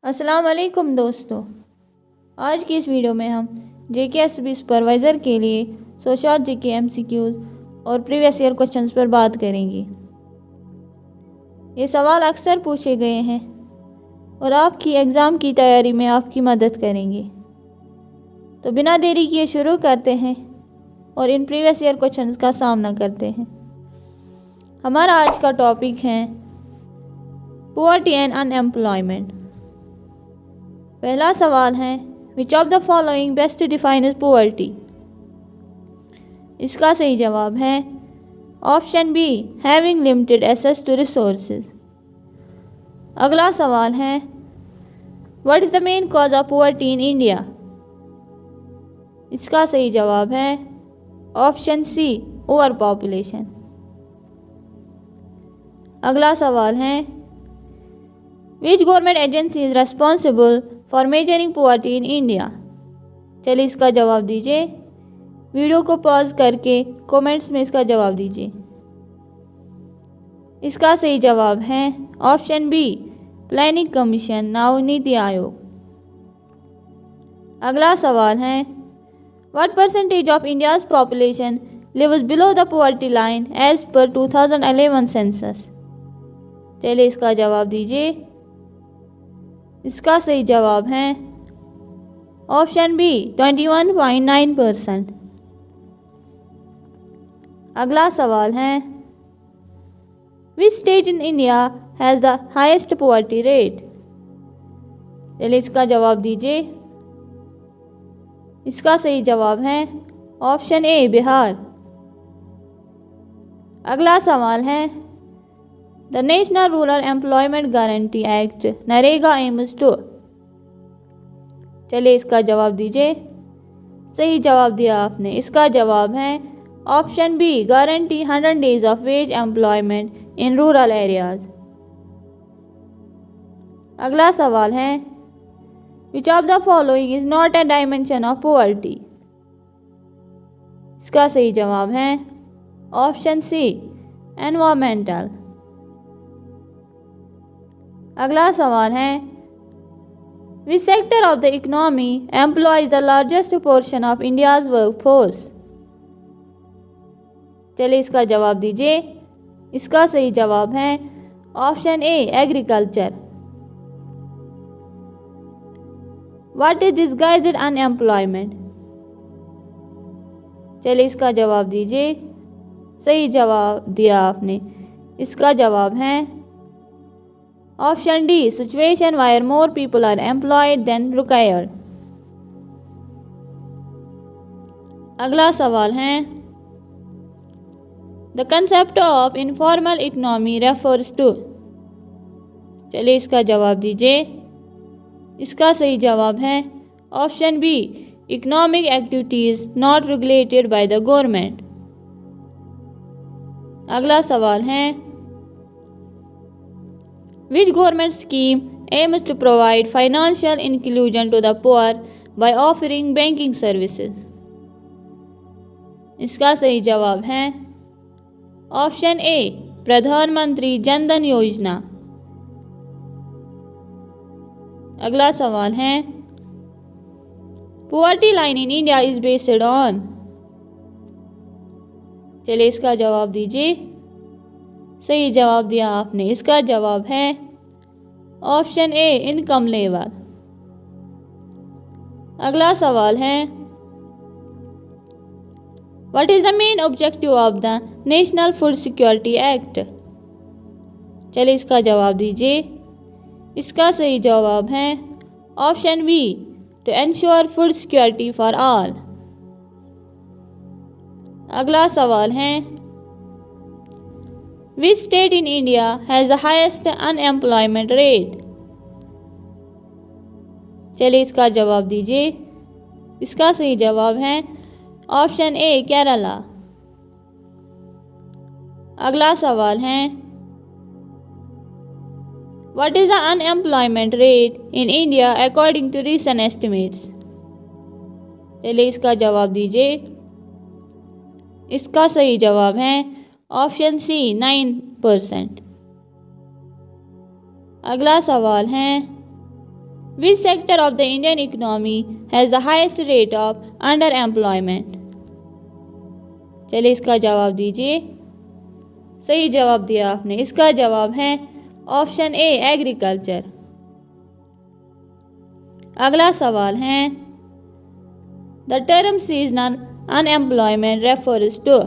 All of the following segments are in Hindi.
अस्सलाम वालेकुम दोस्तों। आज की इस वीडियो में हम JKSB सुपरवाइज़र के लिए सोशियोलॉजी के MCQs और प्रीवियस ईयर क्वेश्चंस पर बात करेंगे। ये सवाल अक्सर पूछे गए हैं और आपकी एग्ज़ाम की तैयारी में आपकी मदद करेंगे। तो बिना देरी किए शुरू करते हैं और इन प्रीवियस ईयर क्वेश्चंस का सामना करते हैं। हमारा आज का टॉपिक है पुअर्टी एंड अनएम्प्लॉयमेंट। पहला सवाल है, which of the following best defines poverty. इसका सही जवाब है option B, having limited access to resources. अगला सवाल है, what is the main cause of poverty in India. इसका सही जवाब है ऑप्शन सी, ओवर पॉपुलेशन। अगला सवाल है, which government agency is responsible for measuring poverty in India. चलिए इसका जवाब दीजिए। वीडियो को पॉज करके कमेंट्स में इसका जवाब दीजिए। इसका सही जवाब है option B, planning commission, now NITI Aayog. अगला सवाल है, what percentage of India's population lives below the poverty line as per 2011 census. चलिए इसका जवाब दीजिए। इसका सही जवाब है ऑप्शन बी, 21.9%। अगला सवाल है, which state in India has the highest poverty rate. चलिए इसका जवाब दीजिए। इसका सही जवाब है ऑप्शन ए, बिहार। अगला सवाल है, the national rural employment guarantee Act NREGA aims to. चलिए इसका जवाब दीजिए। सही जवाब दिया आपने। इसका जवाब है option B, guarantee 100 days of wage employment in rural areas. अगला सवाल है, which of the following is not a dimension of poverty. इसका सही जवाब है ऑप्शन सी, एनवायरमेंटल। अगला सवाल है, which sector of the economy employees the largest portion of India's workforce. चलिए इसका जवाब दीजिए। इसका सही जवाब है option A, agriculture. What is disguised unemployment. चलिए इसका जवाब दीजिए। सही जवाब दिया आपने। इसका जवाब है option D, situation where more people are employed than required. अगला सवाल है, the concept of informal economy refers to. चलिए इसका जवाब दीजिए। इसका सही जवाब है option B, economic activities not regulated by the government. अगला सवाल है, which government scheme aims to provide financial inclusion to the poor by offering banking services। इसका सही जवाब है ऑप्शन ए, प्रधानमंत्री जन धन योजना। अगला सवाल है, poverty line in India is based on. चलिए इसका जवाब दीजिए। सही जवाब दिया आपने। इसका जवाब है ऑप्शन ए, इनकम लेवल। अगला सवाल है, what is the main objective of the national food security act. चलिए इसका जवाब दीजिए। इसका सही जवाब है option B, to ensure food security for all. अगला सवाल है, which state in India has the highest unemployment rate। चलिए इसका जवाब दीजिए। इसका सही जवाब है ऑप्शन ए, केरला। अगला सवाल है, what is the unemployment rate in India according to recent estimates। चलिए इसका जवाब दीजिए। इसका सही जवाब है ऑप्शन सी, 9%। अगला सवाल है, which sector of the Indian economy has the heist rate of under employment? चलिए इसका जवाब दीजिए। सही जवाब दिया आपने। इसका जवाब है ऑप्शन ए एग्रीकल्चर। अगला सवाल है the term seasonal unemployment refers to.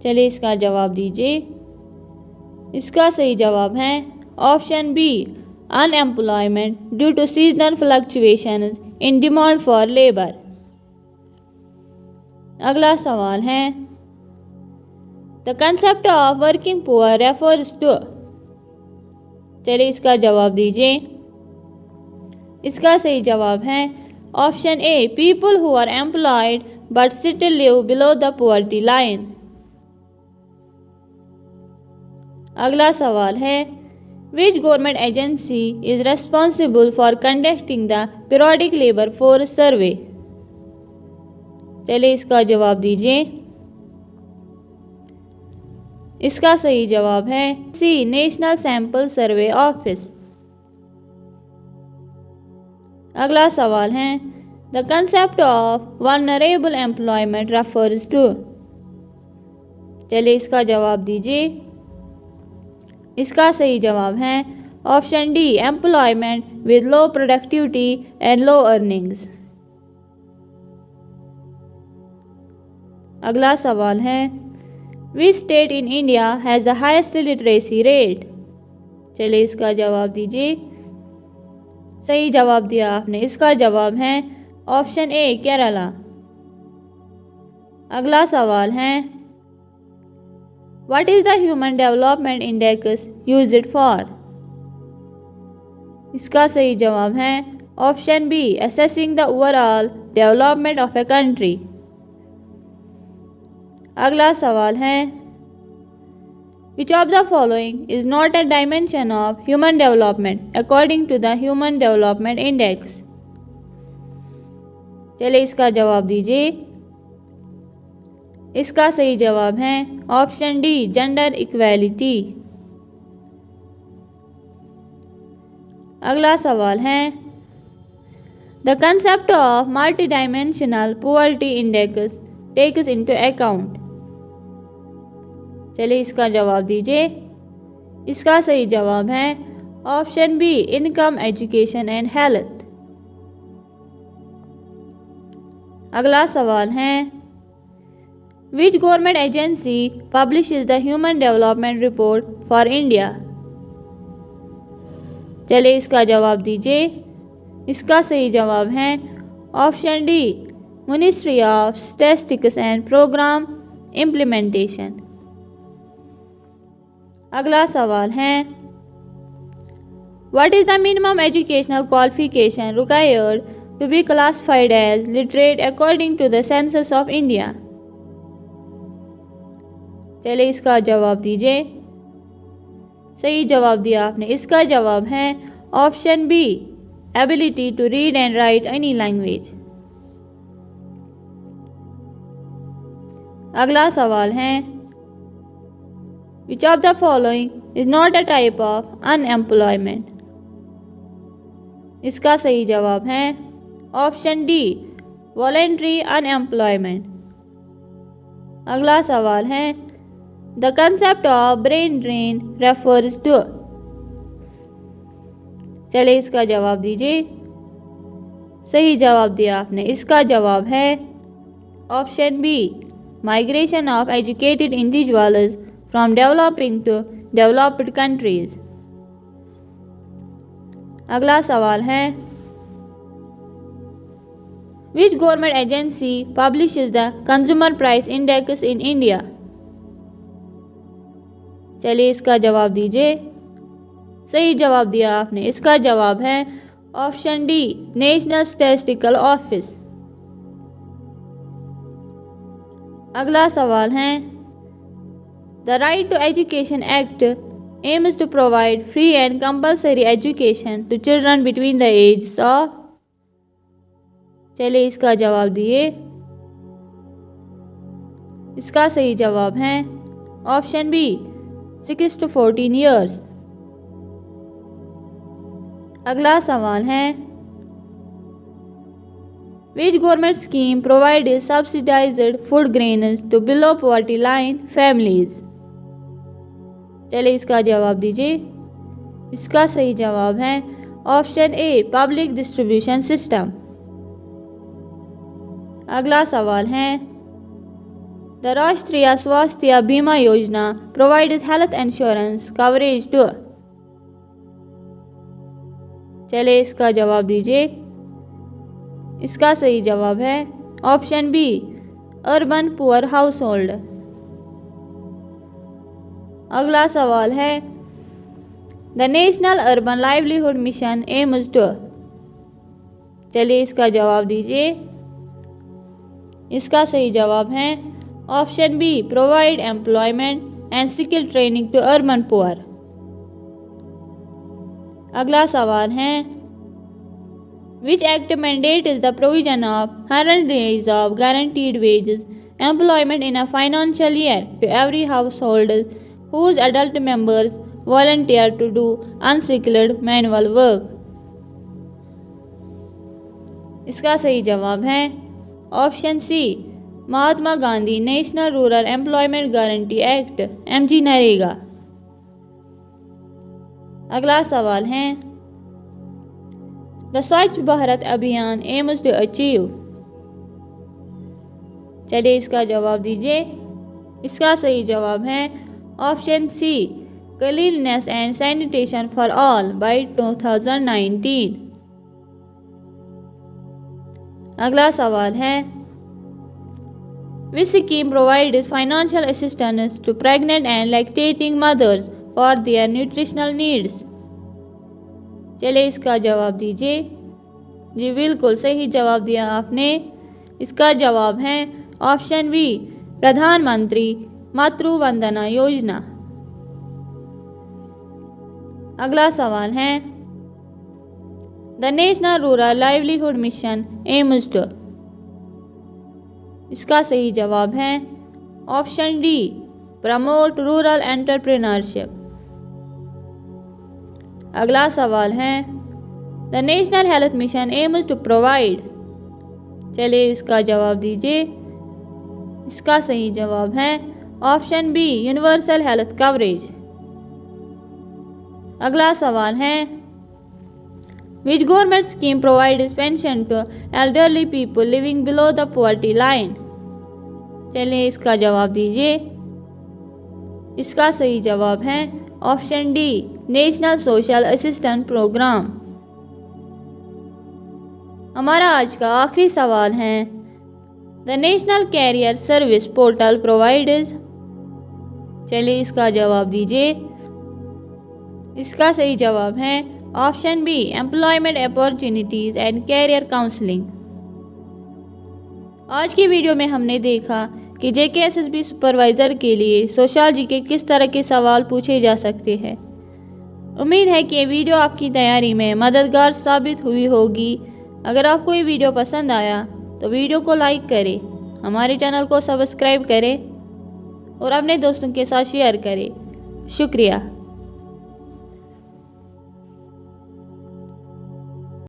चलिए इसका जवाब दीजिए। इसका सही जवाब है option B unemployment due to seasonal fluctuations in demand for labour. अगला सवाल है the concept of working poor refers to. चलिए इसका जवाब दीजिए। इसका सही जवाब है option A people who are employed but still live below the poverty line. अगला सवाल है which government agency is responsible for conducting the periodic labour force survey. चलिए इसका जवाब दीजिए। इसका सही जवाब है C national sample survey office. अगला सवाल है the concept of vulnerable employment refers to. चलिए इसका जवाब दीजिए। इसका सही जवाब है option D employment with low productivity and low earnings. अगला सवाल है which state in India has the highest literacy rate. चलिए इसका जवाब दीजिए। सही जवाब दिया आपने। इसका जवाब है ऑप्शन ए केरला। अगला सवाल है what is the human development index used for. इसका सही जवाब है option B assessing the overall development of a country. अगला सवाल है which of the following is not a dimension of human development according to the human development index. चलिए इसका जवाब दीजिए। इसका सही जवाब है ऑप्शन डी जेंडर इक्वालिटी। अगला सवाल है the concept of multi dimensional poverty index takes into account. चलिए इसका जवाब दीजिए। इसका सही जवाब है option B income education and health. अगला सवाल है which government agency publishes the human development report for India. चलिए इसका जवाब दीजिए। इसका सही जवाब है option D ministry of statistics and programme implementation. अगला सवाल है what is the minimum educational qualification required to be classified as literate according to the census of India. चलिए इसका जवाब दीजिए। सही जवाब दिया आपने। इसका जवाब है option B ability to read and write any language. अगला सवाल है which of the following is not a type of unemployment. इसका सही जवाब है ऑप्शन डी वॉलेंट्री अनएम्प्लॉयमेंट। अगला सवाल है the concept of brain drain refers to. चलिए इसका जवाब दीजिए। सही जवाब दिया आपने। इसका जवाब है option B migration of educated individuals from developing to developed countries. अगला सवाल है which government agency publishes the consumer price index in India. चलिए इसका जवाब दीजिए। सही जवाब दिया आपने। इसका जवाब है option D national statistical office. अगला सवाल है the right to education act aims to provide free and compulsory education to children between the age of. चलिए इसका जवाब दिए। इसका सही जवाब है ऑप्शन बी 6 to 14 years। अगला सवाल है, which government scheme provide subsidised food grains to below poverty line families. चलिए इसका जवाब दीजिए। इसका सही जवाब है option A public distribution system. अगला सवाल है, the Rashtriya Swasthya Bima Yojana provides health insurance coverage to. चलिए इसका जवाब दीजिए। इसका सही जवाब है option B urban poor household. अगला सवाल है, the national urban livelihood mission aims to. चलिए इसका जवाब दीजिए। इसका सही जवाब है option B provide employment and skill training to urban poor. अगला सवाल है, which act mandates the provision of 100 days of guaranteed wages employment in a financial year to every household whose adult members volunteer to do unskilled manual work। इसका सही जवाब है option C Mahatma Gandhi national rural employment guarantee act MG NREGA. अगला सवाल है, द स्वच्छ भारत अभियान एम्स टू अचीव। चलिए इसका जवाब दीजिए। इसका सही जवाब है option C cleanliness and sanitation for all by 2019। अगला सवाल है, which scheme provides financial assistance to pregnant and lactating mothers for their nutritional needs. चलिए इसका जवाब दीजिए। जी बिल्कुल सही जवाब दिया आपने। इसका जवाब है ऑप्शन बी प्रधानमंत्री मातृ वंदना योजना। अगला सवाल है, the national rural livelihood mission aims to. इसका सही जवाब है option D promote rural entrepreneurship. अगला सवाल है, the national health mission aims to provide. चलिए इसका जवाब दीजिए। इसका सही जवाब है option B universal health coverage. अगला सवाल है, which government scheme provides pension to elderly people living below the poverty line. चलिए इसका जवाब दीजिए। इसका सही जवाब है option D national social assistance programme. हमारा आज का आखिरी सवाल है, the national career service portal provides. चलिए इसका जवाब दीजिए। इसका सही जवाब है option B employment opportunities and career counselling. आज की वीडियो में हमने देखा कि JKSSB सुपरवाइज़र के लिए सोशियोलॉजी के किस तरह के सवाल पूछे जा सकते हैं। उम्मीद है कि ये वीडियो आपकी तैयारी में मददगार साबित हुई होगी। अगर आपको ये वीडियो पसंद आया तो वीडियो को लाइक करें, हमारे चैनल को सब्सक्राइब करें और अपने दोस्तों के साथ शेयर करें। शुक्रिया।